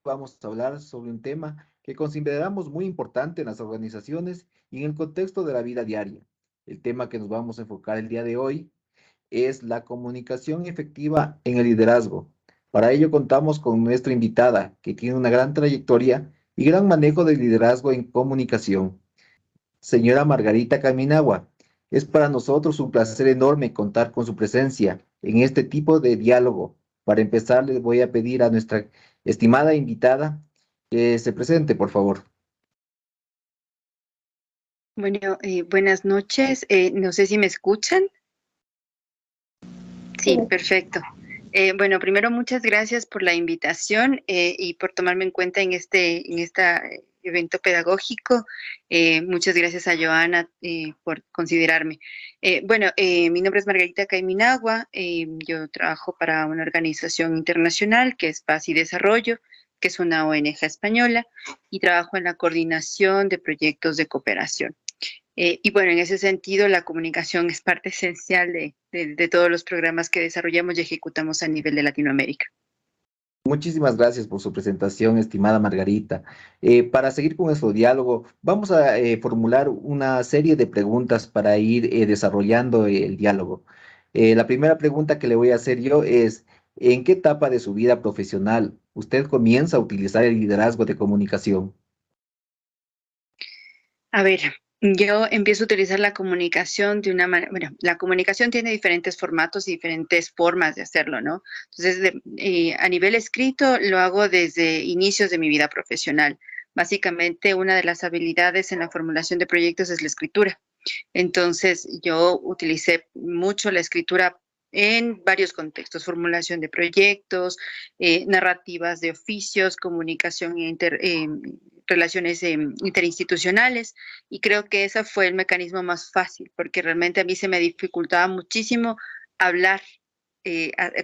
vamos a hablar sobre un tema que consideramos muy importante en las organizaciones y en el contexto de la vida diaria. El tema que nos vamos a enfocar el día de hoy es la comunicación efectiva en el liderazgo. Para ello contamos con nuestra invitada, que tiene una gran trayectoria y gran manejo de liderazgo en comunicación. Señora Margarita Caminagua, es para nosotros un placer enorme contar con su presencia en este tipo de diálogo. Para empezar, les voy a pedir a nuestra estimada invitada que se presente, por favor. Bueno, buenas noches. No sé si me escuchan. Sí, perfecto. Bueno, primero muchas gracias por la invitación y por tomarme en cuenta en este evento pedagógico. Muchas gracias a Joana por considerarme. Mi nombre es Margarita Caiminagua. Yo trabajo para una organización internacional que es Paz y Desarrollo, que es una ONG española, y trabajo en la coordinación de proyectos de cooperación. Y bueno, en ese sentido, la comunicación es parte esencial de todos los programas que desarrollamos y ejecutamos a nivel de Latinoamérica. Muchísimas gracias por su presentación, estimada Margarita. Para seguir con nuestro diálogo, vamos a formular una serie de preguntas para ir desarrollando el diálogo. La primera pregunta que le voy a hacer yo es, ¿en qué etapa de su vida profesional usted comienza a utilizar el liderazgo de comunicación? A ver, yo empiezo a utilizar la comunicación de una manera, bueno, la comunicación tiene diferentes formatos y diferentes formas de hacerlo, ¿no? Entonces, a nivel escrito lo hago desde inicios de mi vida profesional. Básicamente, una de las habilidades en la formulación de proyectos es la escritura. Entonces, yo utilicé mucho la escritura en varios contextos: formulación de proyectos, narrativas de oficios, comunicación relaciones interinstitucionales, y creo que ese fue el mecanismo más fácil, porque realmente a mí se me dificultaba muchísimo hablar,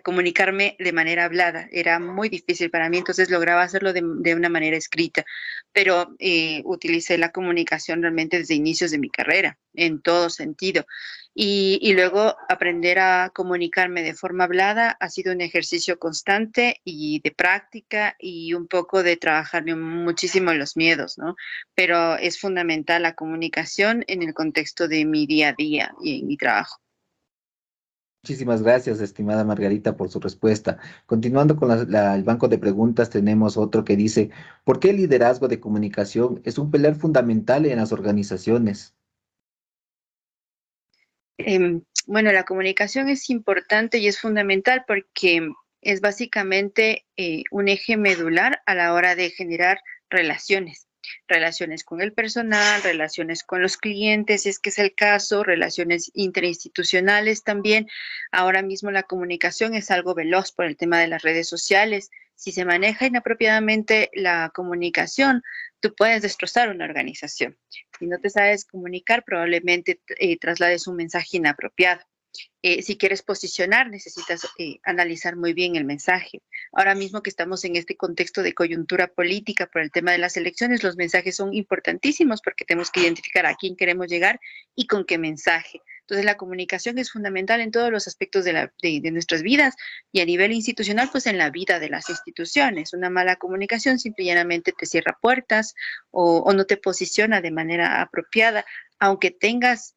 comunicarme de manera hablada. Era muy difícil para mí, entonces lograba hacerlo de una manera escrita, pero utilicé la comunicación realmente desde inicios de mi carrera, en todo sentido. Y luego aprender a comunicarme de forma hablada ha sido un ejercicio constante y de práctica y un poco de trabajarme muchísimo los miedos, ¿no? Pero es fundamental la comunicación en el contexto de mi día a día y en mi trabajo. Muchísimas gracias, estimada Margarita, por su respuesta. Continuando con el banco de preguntas, tenemos otro que dice, ¿por qué el liderazgo de comunicación es un pilar fundamental en las organizaciones? Bueno, la comunicación es importante y es fundamental porque es básicamente un eje medular a la hora de generar relaciones. Relaciones con el personal, relaciones con los clientes, si es que es el caso, relaciones interinstitucionales también. Ahora mismo la comunicación es algo veloz por el tema de las redes sociales. Si se maneja inapropiadamente la comunicación, tú puedes destrozar una organización. Si no te sabes comunicar, probablemente traslades un mensaje inapropiado. Si quieres posicionar, necesitas analizar muy bien el mensaje. Ahora mismo que estamos en este contexto de coyuntura política por el tema de las elecciones, los mensajes son importantísimos porque tenemos que identificar a quién queremos llegar y con qué mensaje. Entonces, la comunicación es fundamental en todos los aspectos de nuestras vidas, y a nivel institucional, pues en la vida de las instituciones. Una mala comunicación simple y llanamente te cierra puertas o no te posiciona de manera apropiada, aunque tengas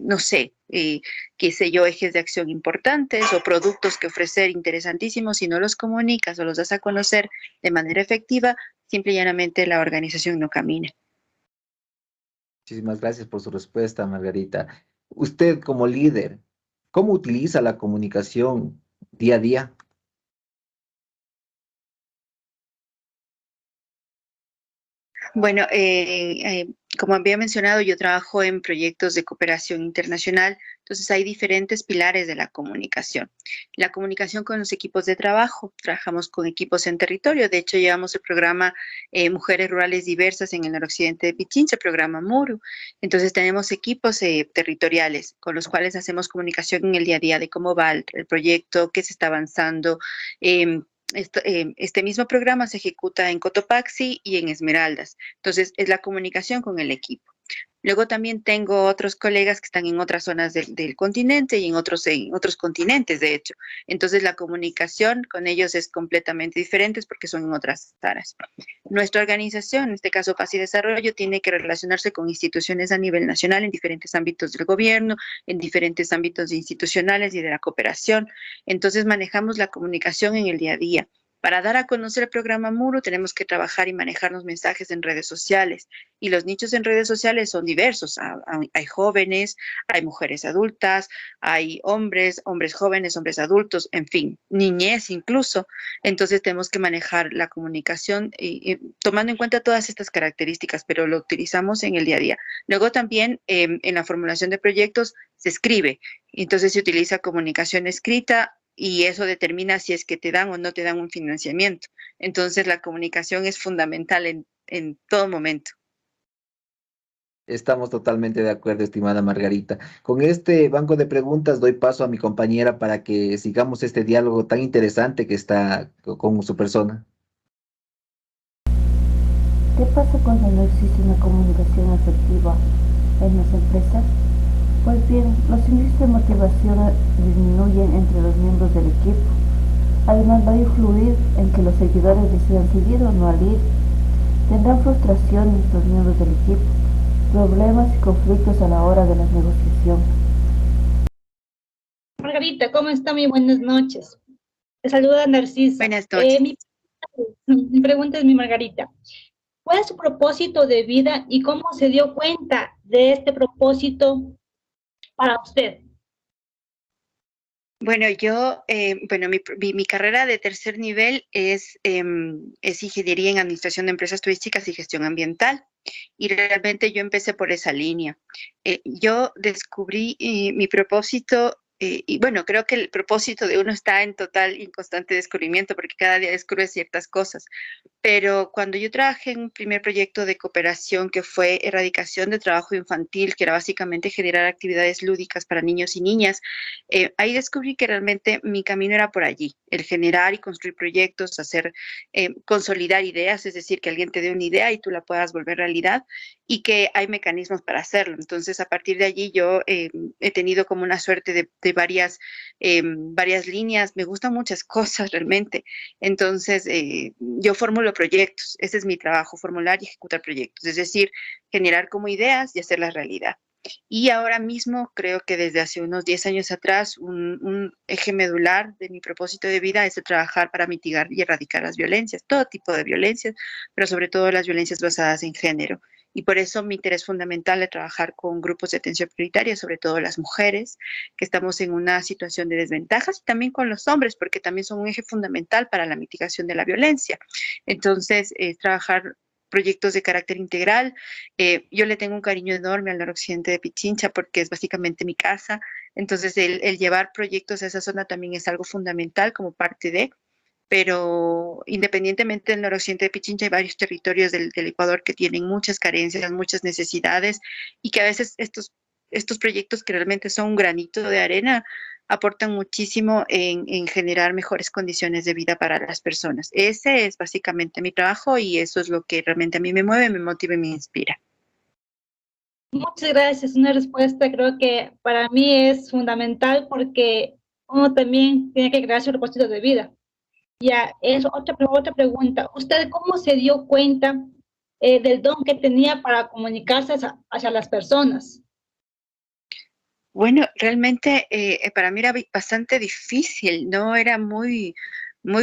no sé, qué sé yo, ejes de acción importantes o productos que ofrecer interesantísimos. Si no los comunicas o los das a conocer de manera efectiva, simple y llanamente la organización no camina. Muchísimas gracias por su respuesta, Margarita. Usted como líder, ¿cómo utiliza la comunicación día a día? Bueno, como había mencionado, yo trabajo en proyectos de cooperación internacional, entonces hay diferentes pilares de la comunicación. La comunicación con los equipos de trabajo, trabajamos con equipos en territorio. De hecho, llevamos el programa Mujeres Rurales Diversas en el noroccidente de Pichincha, el programa MURU. Entonces tenemos equipos territoriales con los cuales hacemos comunicación en el día a día de cómo va el proyecto, qué se está avanzando. Este mismo programa se ejecuta en Cotopaxi y en Esmeraldas. Entonces, es la comunicación con el equipo. Luego también tengo otros colegas que están en otras zonas del continente y en otros continentes, de hecho. Entonces la comunicación con ellos es completamente diferente porque son en otras áreas. Nuestra organización, en este caso Paz y Desarrollo, tiene que relacionarse con instituciones a nivel nacional en diferentes ámbitos del gobierno, en diferentes ámbitos institucionales y de la cooperación. Entonces manejamos la comunicación en el día a día. Para dar a conocer el programa Muro tenemos que trabajar y manejar los mensajes en redes sociales. Y los nichos en redes sociales son diversos. Hay jóvenes, hay mujeres adultas, hay hombres, hombres jóvenes, hombres adultos, en fin, niñez incluso. Entonces tenemos que manejar la comunicación tomando en cuenta todas estas características, pero lo utilizamos en el día a día. Luego también en la formulación de proyectos se escribe. Entonces se utiliza comunicación escrita y eso determina si es que te dan o no te dan un financiamiento. Entonces la comunicación es fundamental en todo momento. Estamos totalmente de acuerdo, estimada Margarita. Con este banco de preguntas doy paso a mi compañera para que sigamos este diálogo tan interesante que está con su persona. ¿Qué pasa cuando no existe una comunicación efectiva en las empresas? Pues bien, los índices de motivación disminuyen entre los miembros del equipo. Además va a influir en que los seguidores decidan seguir o no al ir. Tendrán frustraciones los miembros del equipo, problemas y conflictos a la hora de la negociación. Margarita, ¿cómo está? Muy buenas noches. Te saluda Narcisa. Buenas noches. Mi pregunta es, mi Margarita, ¿cuál es su propósito de vida y cómo se dio cuenta de este propósito para usted? Bueno, mi carrera de tercer nivel es ingeniería en administración de empresas turísticas y gestión ambiental. Y realmente yo empecé por esa línea. Yo descubrí mi propósito, y bueno, creo que el propósito de uno está en total y constante descubrimiento, porque cada día descubre ciertas cosas. Pero cuando yo trabajé en un primer proyecto de cooperación que fue erradicación de trabajo infantil, que era básicamente generar actividades lúdicas para niños y niñas, ahí descubrí que realmente mi camino era por allí, el generar y construir proyectos, consolidar ideas, es decir, que alguien te dé una idea y tú la puedas volver realidad y que hay mecanismos para hacerlo. Entonces, a partir de allí yo he tenido como una suerte de varias líneas, me gustan muchas cosas realmente. Entonces, yo formulo proyectos, ese es mi trabajo, formular y ejecutar proyectos, es decir, generar como ideas y hacerlas realidad. Y ahora mismo creo que desde hace unos 10 años atrás, un eje medular de mi propósito de vida es de trabajar para mitigar y erradicar las violencias, todo tipo de violencias, pero sobre todo las violencias basadas en género. Y por eso mi interés fundamental es trabajar con grupos de atención prioritaria, sobre todo las mujeres, que estamos en una situación de desventajas, y también con los hombres, porque también son un eje fundamental para la mitigación de la violencia. Entonces, trabajar proyectos de carácter integral. Yo le tengo un cariño enorme al noroccidente de Pichincha porque es básicamente mi casa. Entonces, el llevar proyectos a esa zona también es algo fundamental como parte de, pero independientemente del noroccidente de Pichincha, hay varios territorios del Ecuador que tienen muchas carencias, muchas necesidades y que a veces estos proyectos que realmente son un granito de arena aportan muchísimo en generar mejores condiciones de vida para las personas. Ese es básicamente mi trabajo y eso es lo que realmente a mí me mueve, me motiva y me inspira. Muchas gracias, una respuesta creo que para mí es fundamental porque uno también tiene que crear su propósito de vida. Ya, es otra pregunta. ¿Usted cómo se dio cuenta del don que tenía para comunicarse hacia las personas? Bueno, realmente para mí era bastante difícil, no era muy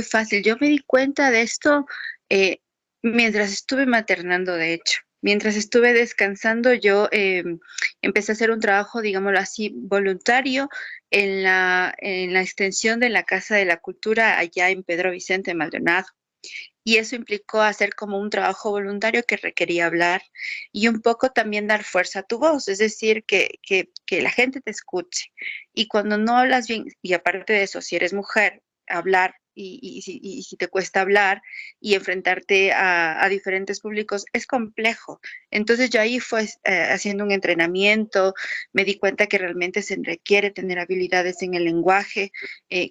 fácil. Yo me di cuenta de esto eh, mientras estuve maternando, de hecho. Mientras estuve descansando, yo empecé a hacer un trabajo, digámoslo así, voluntario en la extensión de la Casa de la Cultura allá en Pedro Vicente Maldonado. Y eso implicó hacer como un trabajo voluntario que requería hablar y un poco también dar fuerza a tu voz, es decir, que la gente te escuche. Y cuando no hablas bien, y aparte de eso, si eres mujer, hablar y si te cuesta hablar y enfrentarte a diferentes públicos es complejo. Entonces yo ahí fue haciendo un entrenamiento, me di cuenta que realmente se requiere tener habilidades en el lenguaje,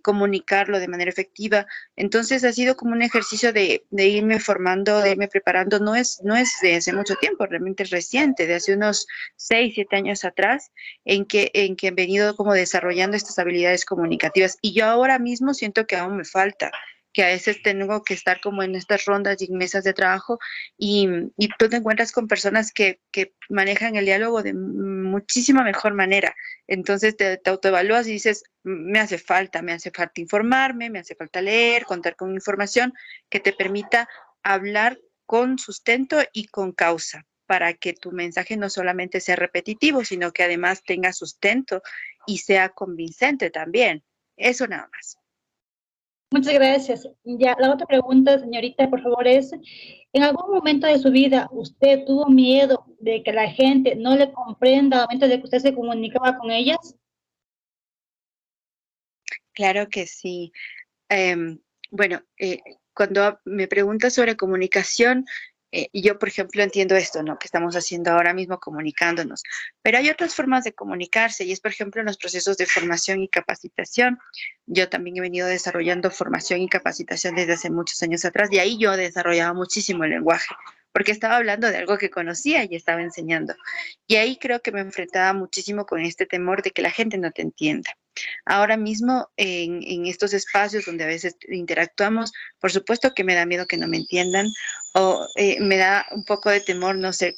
comunicarlo de manera efectiva. Entonces ha sido como un ejercicio de irme formando, de irme preparando. No es de hace mucho tiempo, realmente es reciente, de hace unos 6, 7 años atrás, en que he venido como desarrollando estas habilidades comunicativas. Y yo ahora mismo siento que aún me falta, que a veces tengo que estar como en estas rondas y en mesas de trabajo y tú te encuentras con personas que manejan el diálogo de muchísima mejor manera. Entonces te autoevalúas y dices, me hace falta informarme, me hace falta leer, contar con información que te permita hablar con sustento y con causa, para que tu mensaje no solamente sea repetitivo, sino que además tenga sustento y sea convincente también. Eso nada más. Muchas gracias. Ya, la otra pregunta, señorita, por favor, es, ¿en algún momento de su vida usted tuvo miedo de que la gente no le comprenda al momento de que usted se comunicaba con ellas? Claro que sí. Em, bueno, cuando me preguntas sobre comunicación, yo, por ejemplo, entiendo esto, ¿no? Que estamos haciendo ahora mismo comunicándonos, pero hay otras formas de comunicarse y es, por ejemplo, en los procesos de formación y capacitación. Yo también he venido desarrollando formación y capacitación desde hace muchos años atrás y ahí yo desarrollaba muchísimo el lenguaje, porque estaba hablando de algo que conocía y estaba enseñando. Y ahí creo que me enfrentaba muchísimo con este temor de que la gente no te entienda. Ahora mismo, en estos espacios donde a veces interactuamos, por supuesto que me da miedo que no me entiendan o me da un poco de temor, no sé,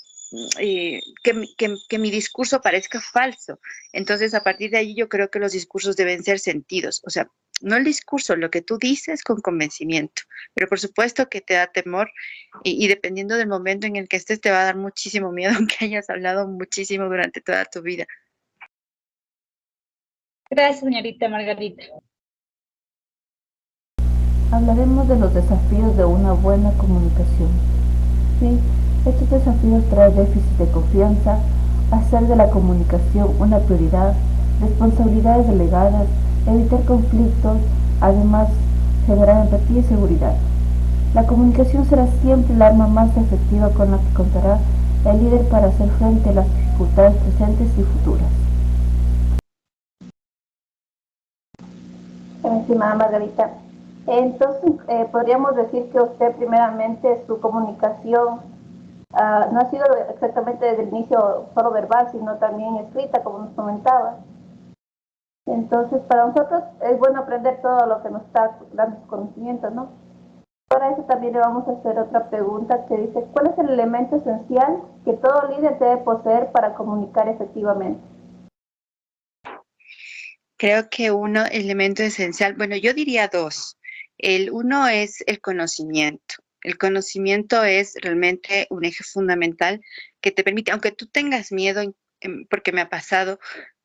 que mi discurso parezca falso. Entonces, a partir de ahí, yo creo que los discursos deben ser sentidos. O sea, no el discurso, lo que tú dices con convencimiento, pero por supuesto que te da temor y dependiendo del momento en el que estés, te va a dar muchísimo miedo, aunque hayas hablado muchísimo durante toda tu vida. Gracias, señorita Margarita. Hablaremos de los desafíos de una buena comunicación. Sí, estos desafíos traen déficit de confianza, hacer de la comunicación una prioridad, responsabilidades delegadas, evitar conflictos, además generar empatía y seguridad. La comunicación será siempre el arma más efectiva con la que contará el líder para hacer frente a las dificultades presentes y futuras. Estimada Margarita, entonces podríamos decir que usted primeramente su comunicación no ha sido exactamente desde el inicio solo verbal, sino también escrita, como nos comentaba. Entonces, para nosotros es bueno aprender todo lo que nos está dando conocimiento, ¿no? Para eso también le vamos a hacer otra pregunta que dice, ¿cuál es el elemento esencial que todo líder debe poseer para comunicar efectivamente? Creo que uno elemento esencial, bueno, yo diría dos. El uno es el conocimiento. El conocimiento es realmente un eje fundamental que te permite, aunque tú tengas miedo, porque me ha pasado,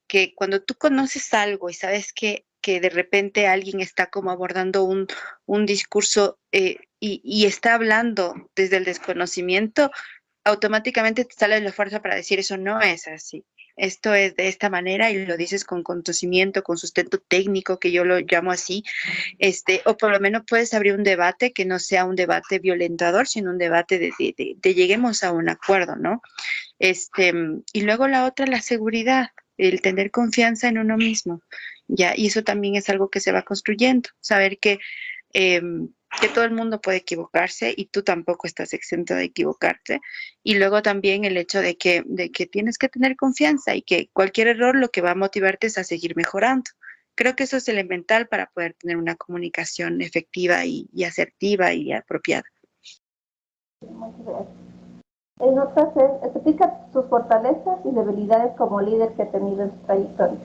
que cuando tú conoces algo y sabes que de repente alguien está como abordando un discurso y está hablando desde el desconocimiento, automáticamente te sale la fuerza para decir eso no es así. Esto es de esta manera y lo dices con conocimiento, con sustento técnico, que yo lo llamo así, o por lo menos puedes abrir un debate que no sea un debate violentador, sino un debate de lleguemos a un acuerdo, ¿no? Y luego la otra, la seguridad, el tener confianza en uno mismo, ya, y eso también es algo que se va construyendo, saber que todo el mundo puede equivocarse y tú tampoco estás exento de equivocarte. Y luego también el hecho de que tienes que tener confianza y que cualquier error lo que va a motivarte es a seguir mejorando. Creo que eso es elemental para poder tener una comunicación efectiva y asertiva y apropiada. Muchas gracias. En otras, explica sus fortalezas y debilidades como líder que ha tenido en su trayectoria.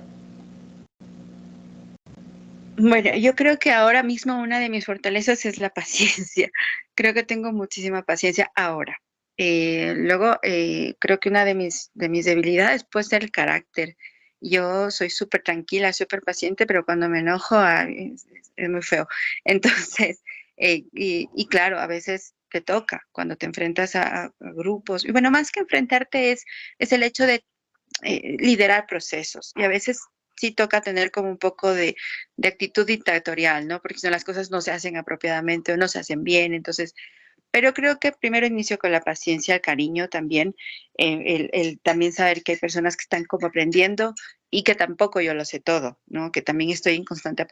Bueno, yo creo que ahora mismo una de mis fortalezas es la paciencia. Creo que tengo muchísima paciencia ahora. Luego, creo que una de mis debilidades puede ser el carácter. Yo soy súper tranquila, súper paciente, pero cuando me enojo, es muy feo. Entonces, y claro, a veces te toca cuando te enfrentas a grupos. Y bueno, más que enfrentarte es el hecho de liderar procesos. Y a veces sí toca tener como un poco de actitud dictatorial, ¿no? Porque si no las cosas no se hacen apropiadamente o no se hacen bien. Entonces, Pero creo que primero inicio con la paciencia, el cariño también, el también saber que hay personas que están como aprendiendo y que tampoco yo lo sé todo, ¿no? Que también estoy en constante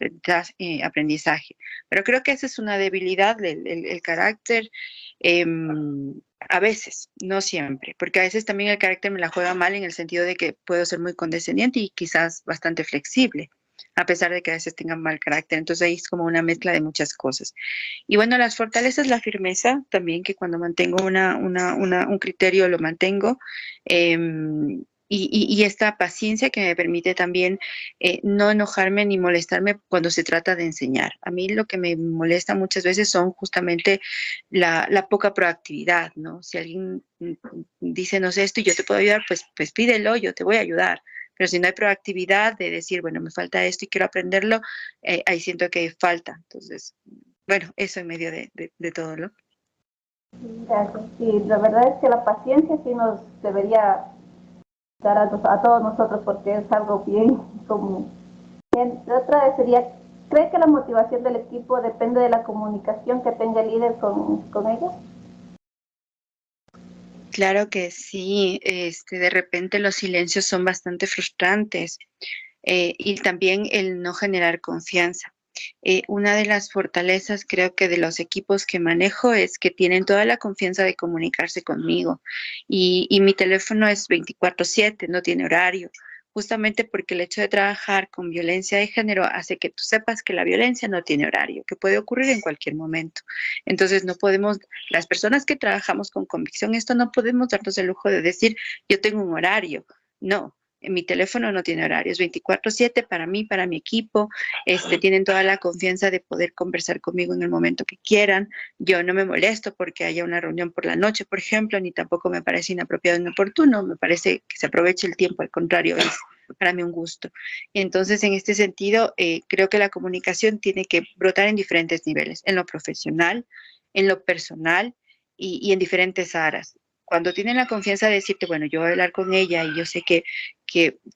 aprendizaje. Pero creo que esa es una debilidad, el carácter, a veces, no siempre, porque a veces también el carácter me la juega mal en el sentido de que puedo ser muy condescendiente y quizás bastante flexible, a pesar de que a veces tengan mal carácter. Entonces ahí es como una mezcla de muchas cosas. Y bueno, las fortalezas, la firmeza también, que cuando mantengo un criterio lo mantengo. Y esta paciencia que me permite también no enojarme ni molestarme cuando se trata de enseñar. A mí lo que me molesta muchas veces son justamente la poca proactividad, ¿no? Si alguien dice, no sé esto y yo te puedo ayudar, pues pídelo, yo te voy a ayudar. Pero si no hay proactividad de decir, bueno, me falta esto y quiero aprenderlo, ahí siento que falta. Entonces, bueno, eso en medio de todo, ¿no? Gracias. Sí, la verdad es que la paciencia sí nos debería dar a todos nosotros porque es algo bien común. Bien, la otra vez sería, ¿cree que la motivación del equipo depende de la comunicación que tenga el líder con ellos? Claro que sí, de repente los silencios son bastante frustrantes, y también el no generar confianza. Una de las fortalezas creo que de los equipos que manejo es que tienen toda la confianza de comunicarse conmigo y mi teléfono es 24/7, no tiene horario, justamente porque el hecho de trabajar con violencia de género hace que tú sepas que la violencia no tiene horario, que puede ocurrir en cualquier momento. Entonces no podemos, las personas que trabajamos con convicción, esto no podemos darnos el lujo de decir yo tengo un horario. No, mi teléfono no tiene horario, es 24/7 para mí, para mi equipo. Tienen toda la confianza de poder conversar conmigo en el momento que quieran. Yo no me molesto porque haya una reunión por la noche, por ejemplo, ni tampoco me parece inapropiado o inoportuno. Me parece que se aproveche el tiempo, al contrario, es para mí un gusto. Entonces, en este sentido, creo que la comunicación tiene que brotar en diferentes niveles, en lo profesional, en lo personal y en diferentes áreas. Cuando tienen la confianza de decirte, bueno, yo voy a hablar con ella y yo sé que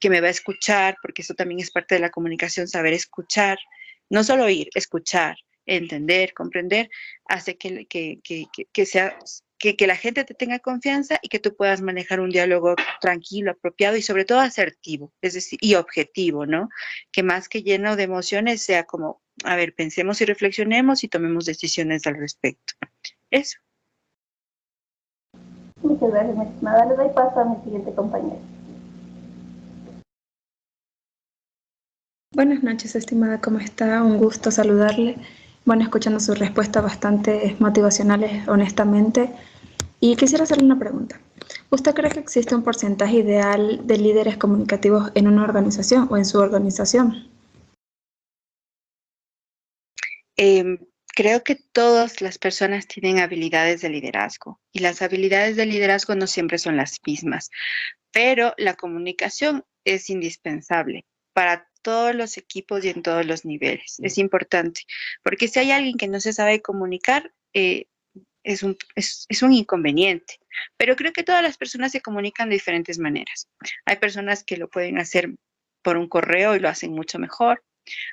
me va a escuchar, porque eso también es parte de la comunicación, saber escuchar, no solo oír, escuchar, entender, comprender, hace que la gente te tenga confianza y que tú puedas manejar un diálogo tranquilo, apropiado y sobre todo asertivo, es decir, y objetivo, ¿no? Que más que lleno de emociones sea como, a ver, pensemos y reflexionemos y tomemos decisiones al respecto. Eso. Muchas gracias, mi estimada. Le doy paso a mi siguiente compañero. Buenas noches, estimada, ¿cómo está? Un gusto saludarle. Bueno, escuchando sus respuestas bastante motivacionales, honestamente. Y quisiera hacerle una pregunta. ¿Usted cree que existe un porcentaje ideal de líderes comunicativos en una organización o en su organización? Creo que todas las personas tienen habilidades de liderazgo y las habilidades de liderazgo no siempre son las mismas, pero la comunicación es indispensable para todos los equipos y en todos los niveles. Es importante, porque si hay alguien que no se sabe comunicar, es un inconveniente. Pero creo que todas las personas se comunican de diferentes maneras. Hay personas que lo pueden hacer por un correo y lo hacen mucho mejor.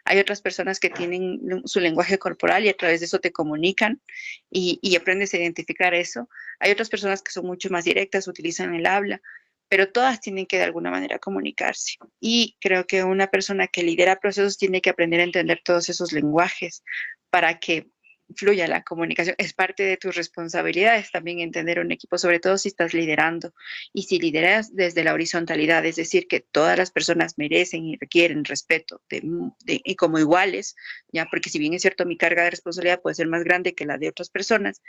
Hay otras personas que tienen su lenguaje corporal y a través de eso te comunican y aprendes a identificar eso. Hay otras personas que son mucho más directas, utilizan el habla, pero todas tienen que de alguna manera comunicarse. Y creo que una persona que lidera procesos tiene que aprender a entender todos esos lenguajes para que fluya la comunicación. Es parte de tus responsabilidades también entender un equipo, sobre todo si estás liderando y si lideras desde la horizontalidad, es decir, que todas las personas merecen y requieren respeto y como iguales, ya, porque si bien es cierto, mi carga de responsabilidad puede ser más grande que la de otras personas,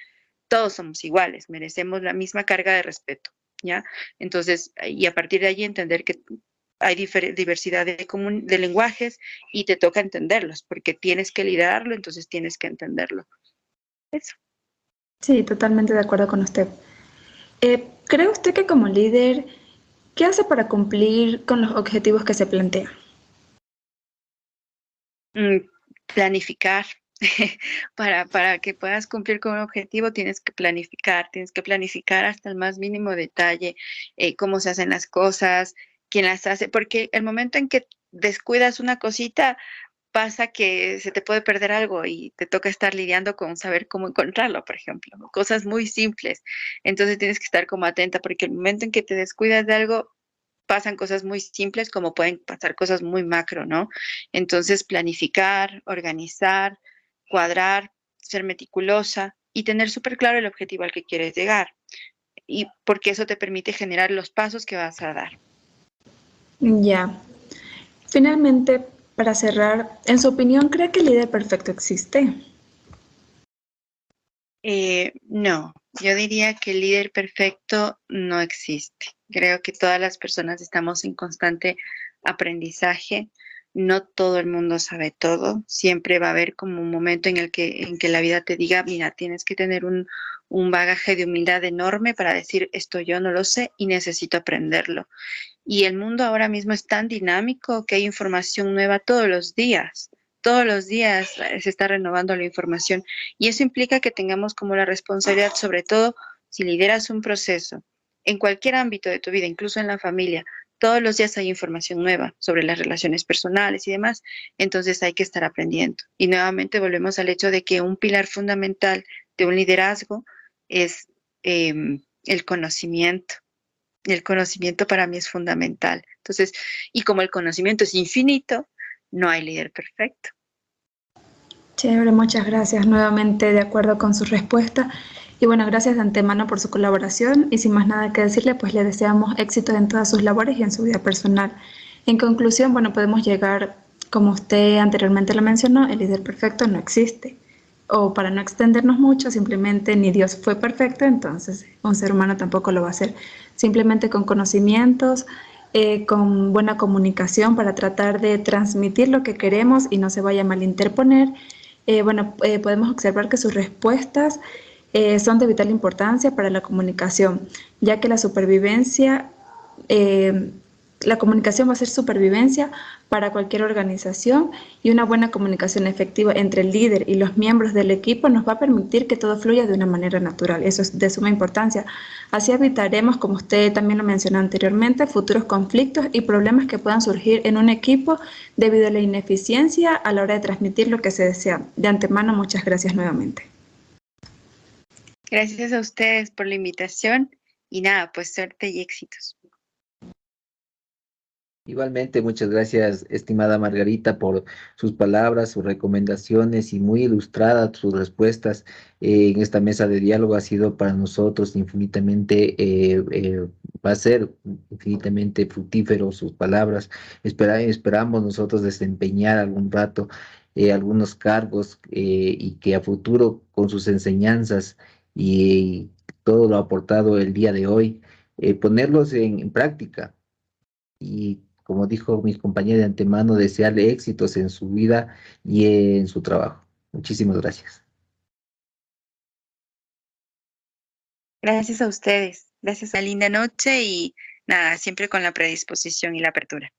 todos somos iguales, merecemos la misma carga de respeto, ¿ya? Entonces, y a partir de allí entender que hay diversidad de lenguajes y te toca entenderlos, porque tienes que liderarlo, entonces tienes que entenderlo. Eso. Sí, totalmente de acuerdo con usted. ¿Cree usted que como líder, qué hace para cumplir con los objetivos que se plantea? Planificar. Para que puedas cumplir con un objetivo tienes que planificar hasta el más mínimo detalle, cómo se hacen las cosas, quién las hace, porque el momento en que descuidas una cosita, pasa que se te puede perder algo y te toca estar lidiando con saber cómo encontrarlo, por ejemplo, ¿no? Cosas muy simples. Entonces tienes que estar como atenta porque el momento en que te descuidas de algo, pasan cosas muy simples como pueden pasar cosas muy macro, ¿no? Entonces planificar, organizar, cuadrar, ser meticulosa y tener súper claro el objetivo al que quieres llegar. Y porque eso te permite generar los pasos que vas a dar. Ya. Finalmente, para cerrar, en su opinión, ¿cree que el líder perfecto existe? No, yo diría que el líder perfecto no existe. Creo que todas las personas estamos en constante aprendizaje. No todo el mundo sabe todo. Siempre va a haber como un momento en que la vida te diga, mira, tienes que tener un bagaje de humildad enorme para decir, esto yo no lo sé y necesito aprenderlo. Y el mundo ahora mismo es tan dinámico que hay información nueva todos los días. Todos los días se está renovando la información y eso implica que tengamos como la responsabilidad, sobre todo si lideras un proceso en cualquier ámbito de tu vida, incluso en la familia. Todos los días hay información nueva sobre las relaciones personales y demás, entonces hay que estar aprendiendo. Y nuevamente volvemos al hecho de que un pilar fundamental de un liderazgo es el conocimiento. El conocimiento para mí es fundamental. Entonces, y como el conocimiento es infinito, no hay líder perfecto. Chévere, muchas gracias. Nuevamente de acuerdo con su respuesta. Y bueno, gracias de antemano por su colaboración y sin más nada que decirle, pues le deseamos éxito en todas sus labores y en su vida personal. En conclusión, bueno, podemos llegar, como usted anteriormente lo mencionó, el líder perfecto no existe. O para no extendernos mucho, simplemente ni Dios fue perfecto, entonces un ser humano tampoco lo va a hacer. Simplemente con conocimientos, con buena comunicación para tratar de transmitir lo que queremos y no se vaya a malinterponer. Podemos observar que sus respuestas son de vital importancia para la comunicación, ya que la comunicación va a ser supervivencia para cualquier organización y una buena comunicación efectiva entre el líder y los miembros del equipo nos va a permitir que todo fluya de una manera natural. Eso es de suma importancia. Así evitaremos, como usted también lo mencionó anteriormente, futuros conflictos y problemas que puedan surgir en un equipo debido a la ineficiencia a la hora de transmitir lo que se desea. De antemano, muchas gracias nuevamente. Gracias a ustedes por la invitación y nada, pues suerte y éxitos. Igualmente, muchas gracias, estimada Margarita, por sus palabras, sus recomendaciones y muy ilustradas sus respuestas en esta mesa de diálogo. Ha sido para nosotros infinitamente, va a ser infinitamente fructífero sus palabras. Esperamos nosotros desempeñar algún rato algunos cargos y que a futuro con sus enseñanzas y todo lo aportado el día de hoy, ponerlos en práctica y, como dijo mi compañera de antemano, desearle éxitos en su vida y en su trabajo. Muchísimas gracias. Gracias a ustedes. Gracias a linda noche y nada, siempre con la predisposición y la apertura.